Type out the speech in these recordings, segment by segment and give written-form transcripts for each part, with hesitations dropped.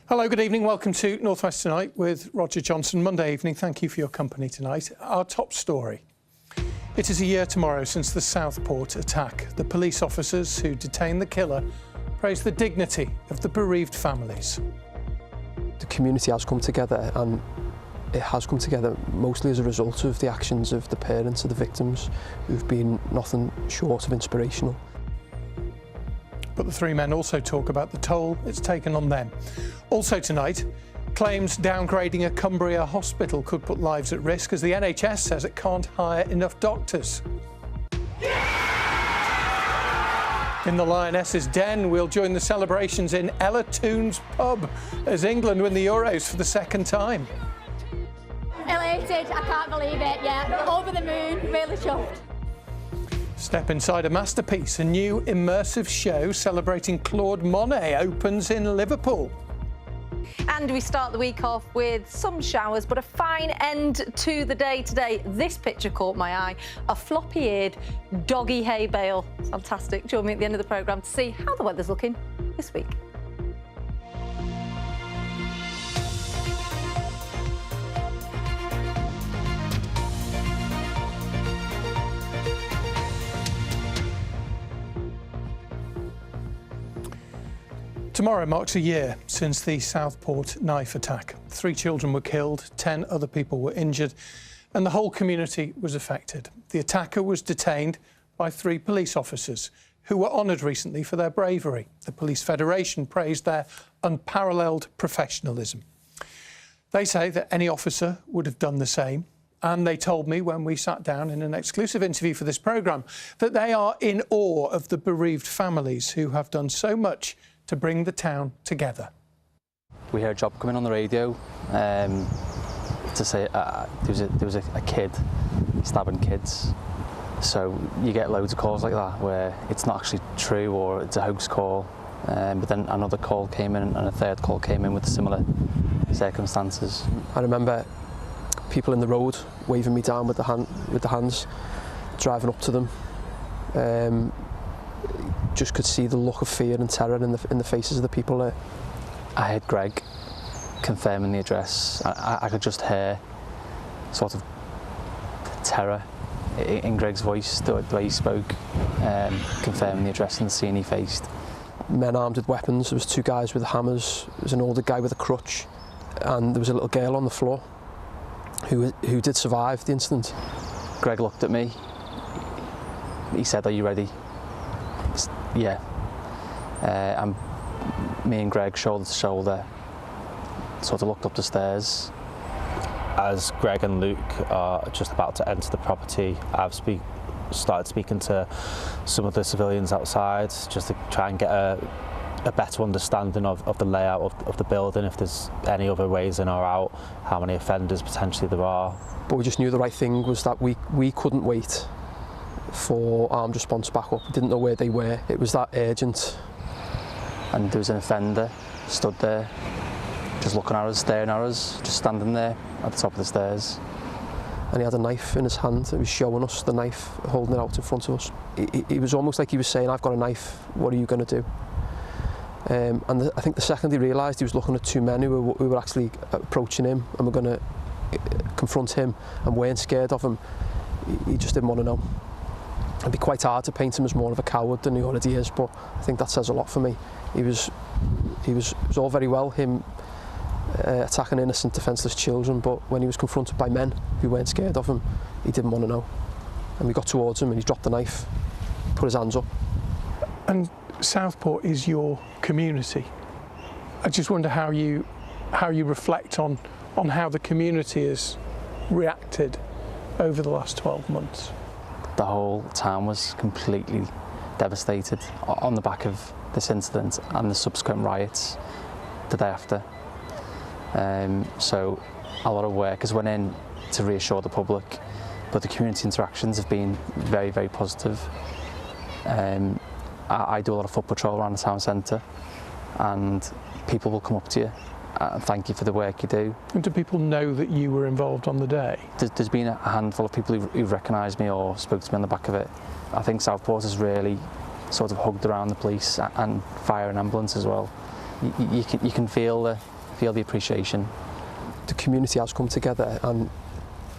Hello, good evening. Welcome to North West Tonight with Roger Johnson. Monday evening, thank you for your company tonight. Our top story. It is a year tomorrow since the Southport attack. The police officers who detained the killer praise the dignity of the bereaved families. The community has come together, and it has come together mostly as a result of the actions of the parents of the victims, who've been nothing short of inspirational. But the three men also talk about the toll it's taken on them. Also tonight, claims downgrading a Cumbria hospital could put lives at risk as the NHS says it can't hire enough doctors. In the Lioness's Den, we'll join the celebrations in Ella Toon's pub as England win the Euros for the second time. Elated, I can't believe it, yeah. Over the moon, really chuffed. Step inside a masterpiece. A new immersive show celebrating Claude Monet opens in Liverpool. And we start the week off with some showers, but a fine end to the day today. This picture caught my eye. A floppy-eared doggy hay bale. Fantastic. Join me at the end of the programme to see how the weather's looking this week. Tomorrow marks a year since the Southport knife attack. 3 children were killed, 10 other people were injured, and the whole community was affected. The attacker was detained by 3 police officers who were honoured recently for their bravery. The Police Federation praised their unparalleled professionalism. They say that any officer would have done the same, and they told me when we sat down in an exclusive interview for this programme that they are in awe of the bereaved families who have done so much to bring the town together. We heard a job coming on the radio to say there was a kid stabbing kids. So you get loads of calls like that where it's not actually true or it's a hoax call. But then another call came in and a third call came in with similar circumstances. I remember people in the road waving me down with the hands, driving up to them. Just could see the look of fear and terror in the faces of the people there. I heard Greg confirming the address. I could just hear sort of terror in Greg's voice, the way he spoke, confirming the address and the scene he faced. Men armed with weapons. There was 2 guys with hammers. There was an older guy with a crutch, and there was a little girl on the floor who did survive the incident. Greg looked at me. He said, "Are you ready?" Yeah. And me and Greg, shoulder to shoulder, sort of looked up the stairs. As Greg and Luke are just about to enter the property, I've started speaking to some of the civilians outside just to try and get a better understanding of the layout of the building, if there's any other ways in or out, how many offenders potentially there are. But we just knew the right thing was that we couldn't wait for armed response back up. We didn't know where they were. It was that urgent. And there was an offender stood there, just looking at us, staring at us, just standing there at the top of the stairs. And he had a knife in his hand. He was showing us the knife, holding it out in front of us. It was almost like he was saying, "I've got a knife, what are you going to do?" I think the second he realised he was looking at 2 men who were actually approaching him and were going to confront him and weren't scared of him, he just didn't want to know. It'd be quite hard to paint him as more of a coward than he already is, but I think that says a lot for me. It was all very well, him attacking innocent, defenceless children, but when he was confronted by men who weren't scared of him, he didn't want to know. And we got towards him and he dropped the knife, put his hands up. And Southport is your community. I just wonder how you reflect on how the community has reacted over the last 12 months. The whole town was completely devastated on the back of this incident and the subsequent riots the day after. So a lot of work has went in to reassure the public, but the community interactions have been very, very positive. I do a lot of foot patrol around the town centre, and people will come up to you and thank you for the work you do. And do people know that you were involved on the day? There's been a handful of people who've recognised me or spoke to me on the back of it. I think Southport has really sort of hugged around the police and fire and ambulance as well. You can feel feel the appreciation. The community has come together, and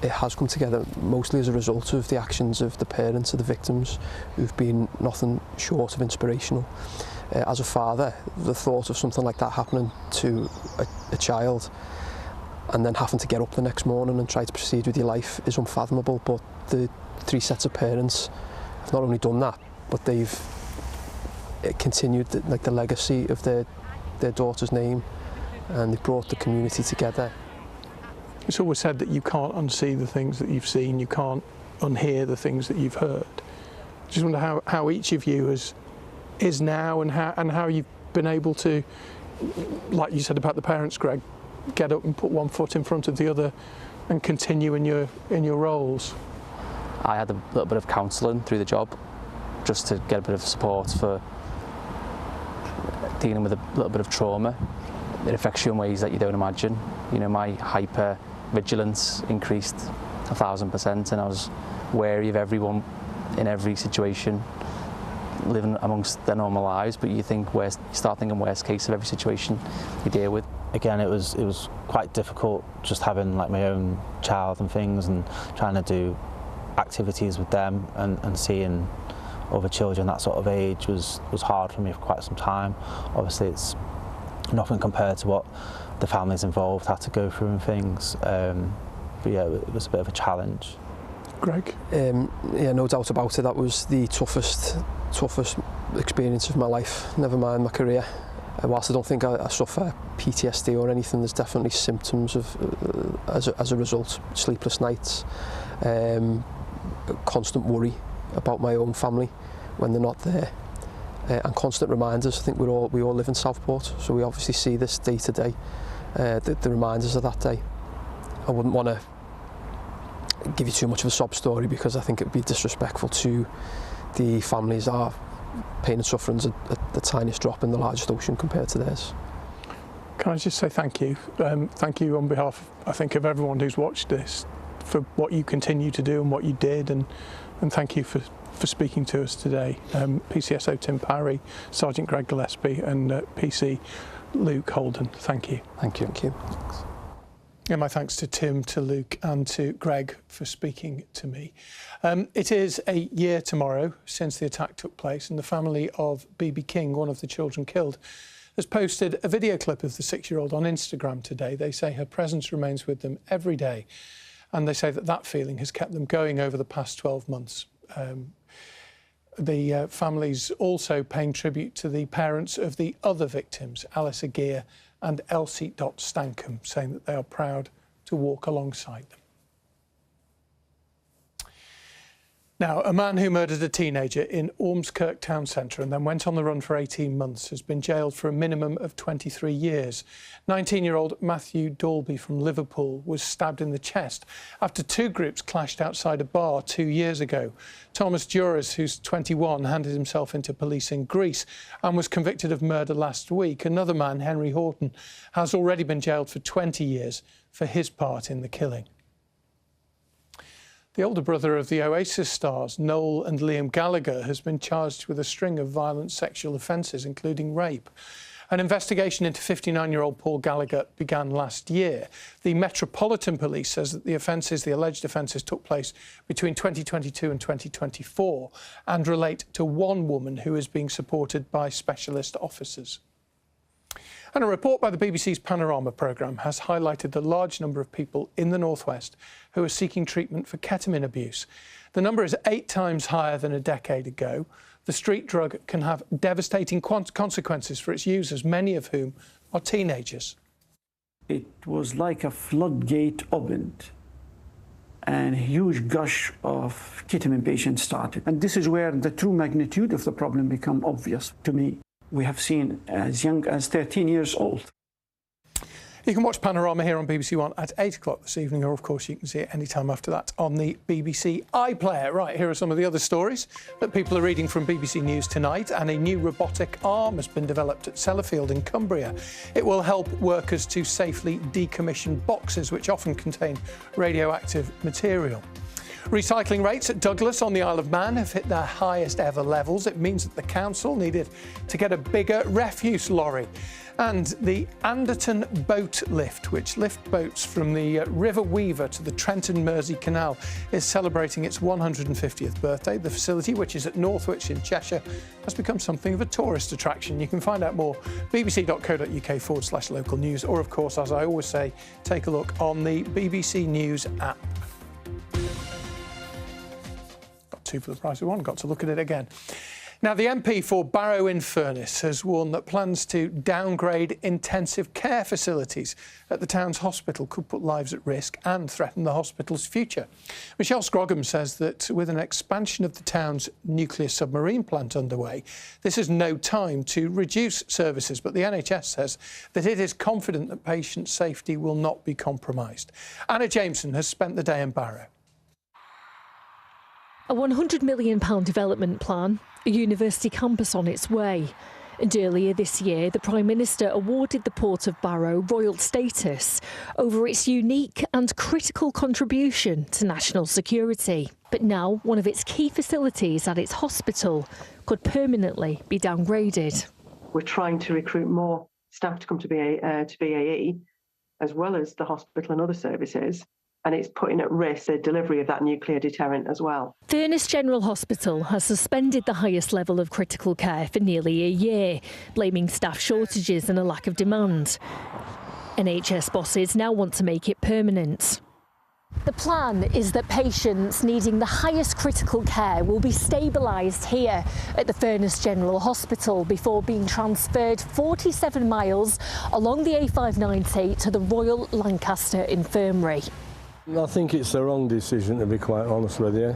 it has come together mostly as a result of the actions of the parents of the victims, who've been nothing short of inspirational. As a father, the thought of something like that happening to a child and then having to get up the next morning and try to proceed with your life is unfathomable, but the 3 sets of parents have not only done that, but they've continued the legacy of their daughter's name, and they brought the community together. It's always said that you can't unsee the things that you've seen, you can't unhear the things that you've heard. Just wonder how each of you is now, and how you've been able to, like you said about the parents, Greg, get up and put one foot in front of the other and continue in your roles. I had a little bit of counselling through the job, just to get a bit of support for dealing with a little bit of trauma. It affects you in ways that you don't imagine. You know, my hyper vigilance increased 1,000%, and I was wary of everyone in every situation, living amongst their normal lives. But you start thinking worst case of every situation you deal with. Again, it was quite difficult just having like my own child and things, and trying to do activities with them, and seeing other children that sort of age was hard for me for quite some time. Obviously, it's nothing compared to what the families involved had to go through and things, but yeah, it was a bit of a challenge. Greg? Yeah, no doubt about it. That was the toughest experience of my life, never mind my career. Whilst I don't think I suffer PTSD or anything, there's definitely symptoms of as a result. Sleepless nights, constant worry about my own family when they're not there, and constant reminders. I think we all live in Southport, so we obviously see this day to day, the reminders of that day. I wouldn't want to give you too much of a sob story, because I think it would be disrespectful to the families that are pain and suffering's at the tiniest drop in the largest ocean compared to theirs. Can I just say thank you? Thank you on behalf, I think, of everyone who's watched this, for what you continue to do and what you did, and thank you for speaking to us today. PCSO Tim Parry, Sergeant Greg Gillespie, and PC Luke Holden. Thank you. Thank you. Thank you. And my thanks to Tim, to Luke and to Greg for speaking to me. It is a year tomorrow since the attack took place, and the family of BB King, one of the children killed, has posted a video clip of the 6-year-old on Instagram today. They say her presence remains with them every day, and they say that feeling has kept them going over the past 12 months. The family's also paying tribute to the parents of the other victims, Alice Aguirre and Elsie Stankham, saying that they are proud to walk alongside them. Now, a man who murdered a teenager in Ormskirk town centre and then went on the run for 18 months has been jailed for a minimum of 23 years. 19-year-old Matthew Dalby from Liverpool was stabbed in the chest after 2 groups clashed outside a bar 2 years ago. Thomas Duras, who's 21, handed himself into police in Greece and was convicted of murder last week. Another man, Henry Horton, has already been jailed for 20 years for his part in the killing. The older brother of the Oasis stars, Noel and Liam Gallagher, has been charged with a string of violent sexual offences, including rape. An investigation into 59-year-old Paul Gallagher began last year. The Metropolitan Police says that the alleged offences took place between 2022 and 2024 and relate to one woman who is being supported by specialist officers. And a report by the BBC's Panorama programme has highlighted the large number of people in the North West who are seeking treatment for ketamine abuse. The number is 8 times higher than a decade ago. The street drug can have devastating consequences for its users, many of whom are teenagers. It was like a floodgate opened and a huge gush of ketamine patients started. And this is where the true magnitude of the problem became obvious to me. We have seen as young as 13 years old. You can watch Panorama here on BBC One at 8 o'clock this evening, or of course you can see it any time after that on the BBC iPlayer. Right, here are some of the other stories that people are reading from BBC News tonight. And a new robotic arm has been developed at Sellafield in Cumbria. It will help workers to safely decommission boxes which often contain radioactive material. Recycling rates at Douglas on the Isle of Man have hit their highest ever levels. It means that the council needed to get a bigger refuse lorry. And the Anderton Boat Lift, which lifts boats from the River Weaver to the Trenton Mersey Canal, is celebrating its 150th birthday. The facility, which is at Northwich in Cheshire, has become something of a tourist attraction. You can find out more bbc.co.uk/local news, or of course, as I always say, take a look on the BBC News app. Got two for the price of one, got to look at it again. Now, the MP for Barrow-in-Furness has warned that plans to downgrade intensive care facilities at the town's hospital could put lives at risk and threaten the hospital's future. Michelle Scroggum says that with an expansion of the town's nuclear submarine plant underway, this is no time to reduce services, but the NHS says that it is confident that patient safety will not be compromised. Anna Jameson has spent the day in Barrow. A £100 million development plan, a university campus on its way. And earlier this year, the Prime Minister awarded the Port of Barrow royal status over its unique and critical contribution to national security. But now one of its key facilities at its hospital could permanently be downgraded. We're trying to recruit more staff to come to BAE, as well as the hospital and other services. And it's putting at risk the delivery of that nuclear deterrent as well. Furness General Hospital has suspended the highest level of critical care for nearly a year, blaming staff shortages and a lack of demand. NHS bosses now want to make it permanent. The plan is that patients needing the highest critical care will be stabilised here at the Furness General Hospital before being transferred 47 miles along the A590 to the Royal Lancaster Infirmary. I think it's the wrong decision, to be quite honest with you,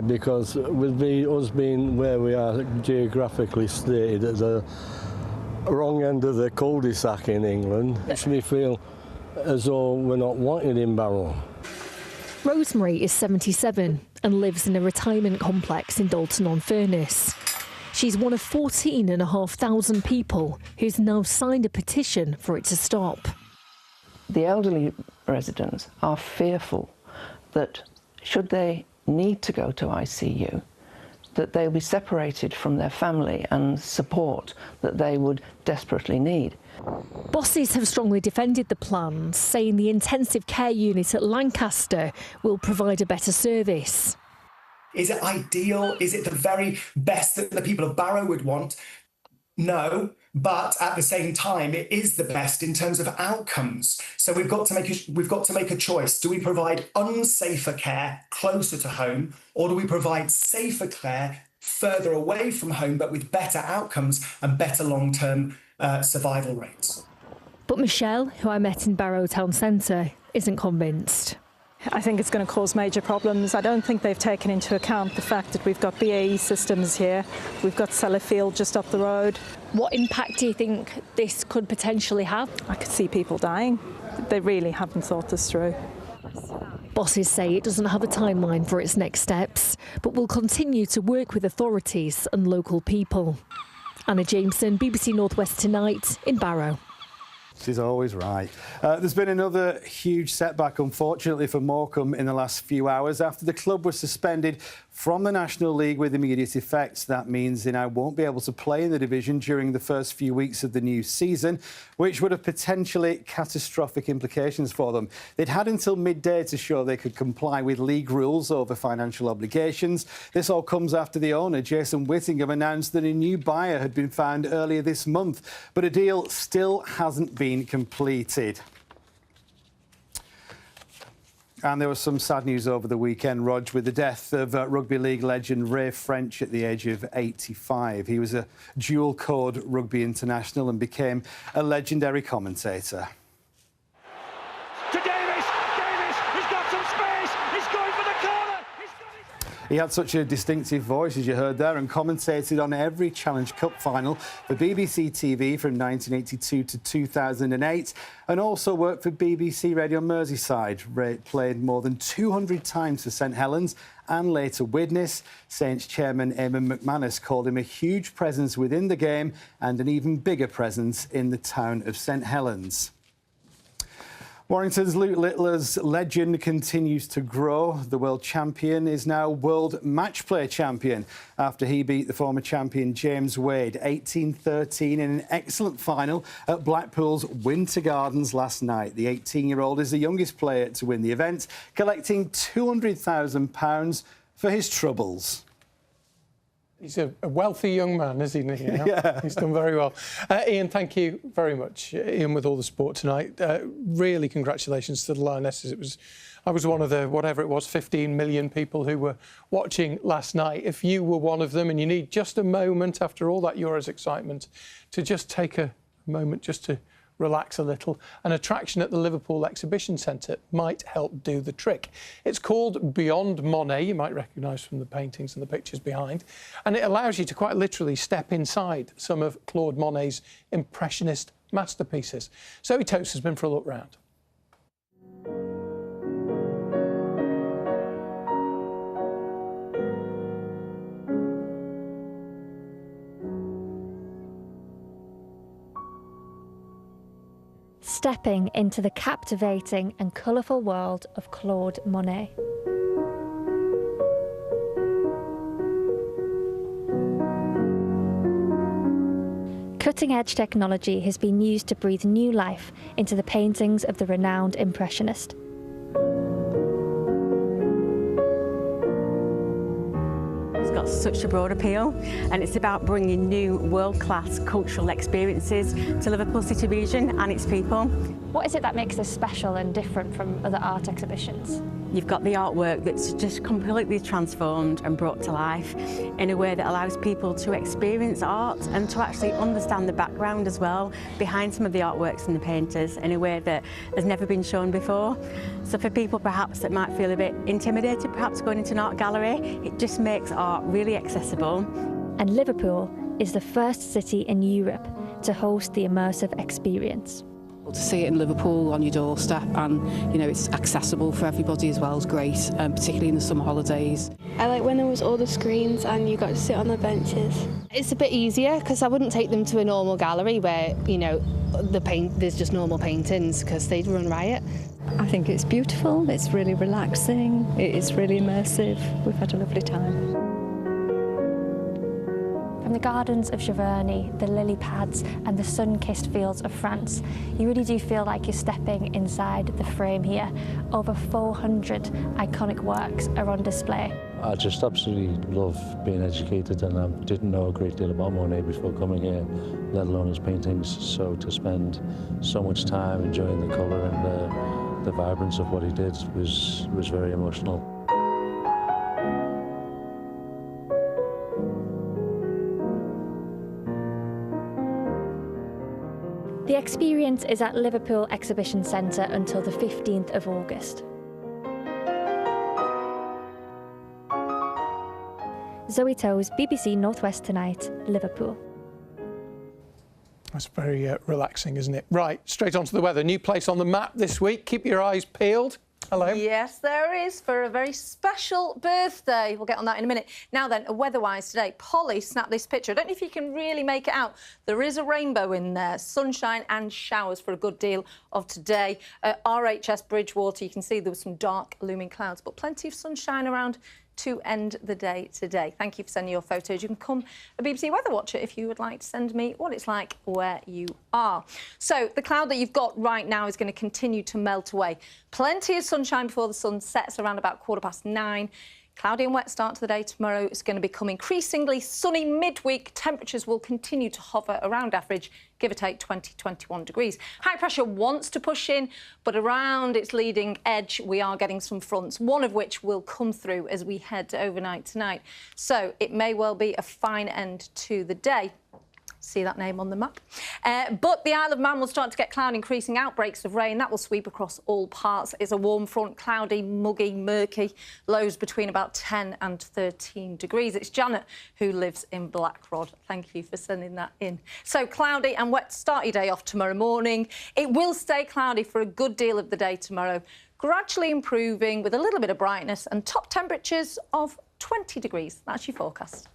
because with us being where we are geographically stated at the wrong end of the cul-de-sac in England, it makes me feel as though we're not wanted in Barrow. Rosemary is 77 and lives in a retirement complex in Dalton-on-Furness. She's one of 14,500 people who's now signed a petition for it to stop. The elderly residents are fearful that should they need to go to ICU, that they'll be separated from their family and support that they would desperately need. Bosses have strongly defended the plans, saying the intensive care unit at Lancaster will provide a better service. Is it ideal? Is it the very best that the people of Barrow would want? No, but at the same time, it is the best in terms of outcomes. So we've got to make a choice. Do we provide unsafer care closer to home, or do we provide safer care further away from home, but with better outcomes and better long-term survival rates? But Michelle, who I met in Barrow Town Centre, isn't convinced. I think it's going to cause major problems. I don't think they've taken into account the fact that we've got BAE Systems here, we've got Sellafield just up the road. What impact do you think this could potentially have? I could see people dying. They really haven't thought this through. Bosses say it doesn't have a timeline for its next steps, but will continue to work with authorities and local people. Anna Jameson, BBC North West Tonight in Barrow. She's always right. There's been another huge setback, unfortunately, for Morecambe in the last few hours after the club was suspended from the National League with immediate effect. That means they now won't be able to play in the division during the first few weeks of the new season, which would have potentially catastrophic implications for them. They'd had until midday to show they could comply with league rules over financial obligations. This all comes after the owner, Jason Whittingham, announced that a new buyer had been found earlier this month, but a deal still hasn't been completed. And there was some sad news over the weekend, Rog, with the death of rugby league legend Ray French at the age of 85. He was a dual-code rugby international and became a legendary commentator. To Davis! Davis! He's got some space! He's going for the corner! He had such a distinctive voice, as you heard there, and commentated on every Challenge Cup final for BBC TV from 1982 to 2008, and also worked for BBC Radio Merseyside. Ray played more than 200 times for St Helens and later Widnes. Saints chairman Eamon McManus called him a huge presence within the game and an even bigger presence in the town of St Helens. Well, Warrington's Luke Littler's legend continues to grow. The world champion is now world match play champion after he beat the former champion James Wade 18-13 in an excellent final at Blackpool's Winter Gardens last night. The 18-year-old is the youngest player to win the event, collecting £200,000 for his troubles. He's a wealthy young man, isn't he? Yeah. He's done very well. Ian, thank you very much. Ian with all the sport tonight. Really congratulations to the Lionesses. I was one of the, whatever it was, 15 million people who were watching last night. If you were one of them and you need just a moment after all that Euros excitement to just take a moment just to relax a little, an attraction at the Liverpool Exhibition Centre might help do the trick. It's called Beyond Monet, you might recognise from the paintings and the pictures behind, and it allows you to quite literally step inside some of Claude Monet's impressionist masterpieces. Zoe Toast has been for a look round. Stepping into the captivating and colourful world of Claude Monet. Cutting-edge technology has been used to breathe new life into the paintings of the renowned Impressionist. It's got such a broad appeal, and it's about bringing new world-class cultural experiences to Liverpool City region and its people. What is it that makes this special and different from other art exhibitions? You've got the artwork that's just completely transformed and brought to life in a way that allows people to experience art and to actually understand the background as well behind some of the artworks and the painters in a way that has never been shown before. So for people perhaps that might feel a bit intimidated, perhaps going into an art gallery, it just makes art really accessible. And Liverpool is the first city in Europe to host the immersive experience. To see it in Liverpool on your doorstep, and you know it's accessible for everybody as well is great, particularly in the summer holidays. I like when there was all the screens and you got to sit on the benches. It's a bit easier because I wouldn't take them to a normal gallery where there's just normal paintings because they'd run riot. I think it's beautiful, it's really relaxing, it's really immersive. We've had a lovely time. From the gardens of Giverny, the lily pads and the sun-kissed fields of France, you really do feel like you're stepping inside the frame here. Over 400 iconic works are on display. I just absolutely love being educated, and I didn't know a great deal about Monet before coming here, let alone his paintings. So to spend so much time enjoying the colour and the vibrance of what he did was very emotional. The experience is at Liverpool Exhibition Centre until the 15th of August. Zoe Toes, BBC North West Tonight, Liverpool. That's very relaxing, isn't it? Right, straight on to the weather. New place on the map this week. Keep your eyes peeled. Hello. Yes, there is, for a very special birthday. We'll get on that in a minute. Now then, weather-wise today, Polly snapped this picture. I don't know if you can really make it out. There is a rainbow in there, sunshine and showers for a good deal of today. At RHS Bridgewater, you can see there was some dark looming clouds, but plenty of sunshine around to end the day today. Thank you for sending your photos. You can come a BBC Weather Watcher if you would like to send me what it's like where you are. So the cloud that you've got right now is going to continue to melt away. Plenty of sunshine before the sun sets around about 9:15. Cloudy and wet start to the day tomorrow. It's going to become increasingly sunny midweek. Temperatures will continue to hover around average, give or take 20-21 degrees. High pressure wants to push in, but around its leading edge, we are getting some fronts, one of which will come through as we head to overnight tonight. So it may well be a fine end to the day. See that name on the map. But the Isle of Man will start to get cloud, increasing outbreaks of rain. That will sweep across all parts. It's a warm front, cloudy, muggy, murky. Lows between about 10 and 13 degrees. It's Janet who lives in Blackrod. Thank you for sending that in. So cloudy and wet start your day off tomorrow morning. It will stay cloudy for a good deal of the day tomorrow. Gradually improving with a little bit of brightness and top temperatures of 20 degrees. That's your forecast.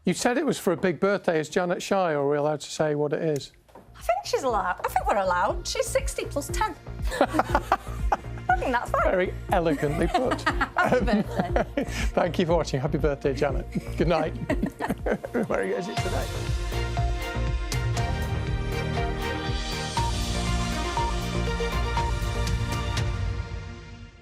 You said it was for a big birthday. Is Janet shy, or are we allowed to say what it is? I think she's allowed. I think we're allowed. She's 60 plus 10. I think that's fine. Very elegantly put. Happy birthday. Thank you for watching. Happy birthday, Janet. Good night. Where is it today?